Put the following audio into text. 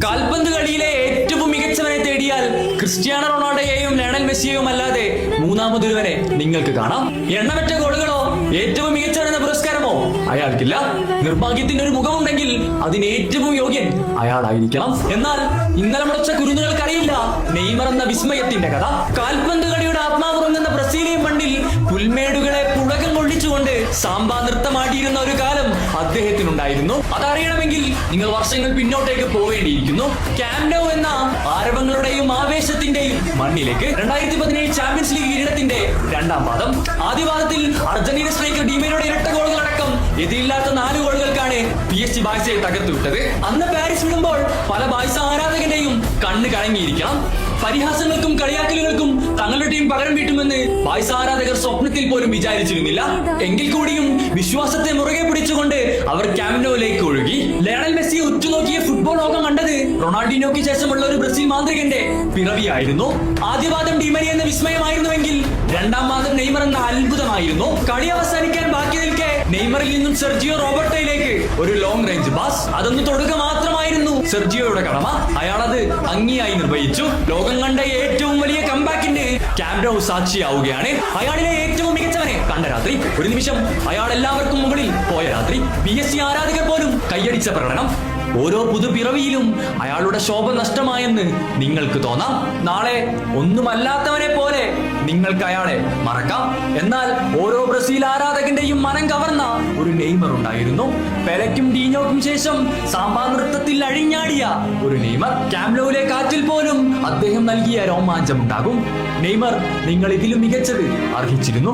കാൽപന്ത് കളിയിലെ ഏറ്റവും മികച്ചവനെ തേടിയാൽ ക്രിസ്ത്യാനോ റൊണാൾഡോയെയും ലയണൽ മെസ്സിയെയും അല്ലാതെ മൂന്നാമതൊരുവനെ നിങ്ങൾക്ക് കാണാം. എണ്ണമറ്റ ഗോളുകളോ ഏറ്റവും മികച്ചവനെന്ന പുരസ്കാരമോ അയാൾക്കില്ല. നിർഭാഗ്യത്തിന്റെ ഒരു മുഖമുണ്ടെങ്കിൽ അതിന് ഏറ്റവും യോഗ്യൻ അയാളായിരിക്കണം. എന്നാൽ ഇന്നലെ മുളച്ച കുരുന്നുകൾക്കറിയില്ല നെയ്മർ എന്ന വിസ്മയത്തിന്റെ കഥ. കാൽപന്ത് കളിയുടെ ആത്മാവുറങ്ങുന്ന ബ്രസീലിയൻ മണ്ണിൽ പുൽമേടുകളെ പുളകം കൊള്ളിച്ചുകൊണ്ട് സാമ്പാ നൃത്തമാടിയിരുന്ന ഒരു കാലം അദ്ദേഹത്തിനുണ്ടായിരുന്നു. അതറിയണമെങ്കിൽ നിങ്ങൾ വർഷങ്ങൾ പിന്നോട്ടേക്ക് പോവേണ്ടിയിരിക്കുന്നു. ക്യാമ്പ് നൗ എന്ന ആരവങ്ങളുടെയും ആവേശത്തിന്റെയും മണ്ണിലേക്ക്. 2017 ചാമ്പ്യൻസ് ലീഗ് കിരീടത്തിന്റെ രണ്ടാം പാദം. ആദ്യപാദത്തിൽ അർജന്റീന സ്ട്രൈക്കർ ഡീമേനോയുടെ ഇരട്ട ഗോളുകളടക്കം എതിരില്ലാത്ത 4 ഗോളുകൾക്കാണ് PSG ബാഴ്സയെ തകർത്തുവിട്ടത്. അന്ന് പാരീസ് വിടുമ്പോൾ പല ബാഴ്സ ആരാധകന്റെയും കണ്ണ് കലങ്ങിയിരിക്കണം. പരിഹാസങ്ങൾക്കും കളിയാക്കലുകൾക്കും തങ്ങളുടെ ടീം പകരം വീട്ടുമെന്ന് ബാഴ്സ ആരാധകർ സ്വപ്നത്തിൽ പോലും വിചാരിച്ചിരുന്നില്ല. എങ്കിൽ കൂടിയും വിശ്വാസത്തെ മുറുകെ പിടിച്ചുകൊണ്ട് അവർ ക്യാമ്പ് നൗവിലേക്ക് ഒഴുകി. ലയണൽ മെസ്സിയെ ഉറ്റുനോക്കിയ ഫുട്ബോൾ ലോകം കണ്ടത് റൊണാൾഡിനോയ്ക്ക് ശേഷമുള്ള ഒരു ബ്രസീൽ മാന്ത്രികന്റെ പിറവിയായിരുന്നു. ആദ്യപാദം ഡിമരി എന്ന വിസ്മയമായിരുന്നുവെങ്കിൽ രണ്ടാം പാദം നെയ്മർ എന്ന അത്ഭുതമായിരുന്നു. കളി അവസാനിക്കാൻ ബാക്കി നിൽക്കെ നെയ്മറിൽ നിന്നും സെർജിയോ റോബർട്ടോയിലേക്ക് ഒരു ലോങ് റേഞ്ച് പാസ്. അതൊന്ന് തൊടുക മാത്രമായിരുന്നു സെർജിയോയുടെ കടമ. അയാൾ അത് ഭംഗിയായി നിർവഹിച്ചു. ലോകം കണ്ട ഏറ്റവും വലിയ കംബാക്കിന്റെ ക്യാമ്പ് നൗ സാക്ഷിയാവുകയാണ്. അയാളിലെ ഏറ്റവും മികച്ചവനെ കണ്ട രാത്രി. ഒരു നിമിഷം അയാൾ എല്ലാവർക്കും മുകളിൽ പോയ രാത്രി. PSG ആരാധകർ പോലും കയ്യടിച്ച പ്രകടനം. ഓരോ പുതുപിറവിയിലും അയാളുടെ ശോഭ നഷ്ടമായെന്ന് നിങ്ങൾക്ക് തോന്നാം. നാളെ ഒന്നുമല്ലാത്തവനെ പോലെ നിങ്ങൾക്ക് അയാളെ മറക്കാം. എന്നാൽ ഓരോ ബ്രസീൽ ആരാധകന്റെയും മനം കവർന്ന ഒരു നെയ്മർ ഉണ്ടായിരുന്നു. പെലയ്ക്കും ഡീനോക്കും ശേഷം സാമ്പാ നൃത്തത്തിൽ അഴിഞ്ഞാടിയ ഒരു നെയ്മർ. ക്യാമ്പ് നൗവിലെ കാറ്റിൽ പോലും അദ്ദേഹം നൽകിയ രോമാഞ്ചം ഉണ്ടാകും. നെയ്മർ നിങ്ങൾ ഇതിലും മികച്ചത് അർഹിച്ചിരുന്നു.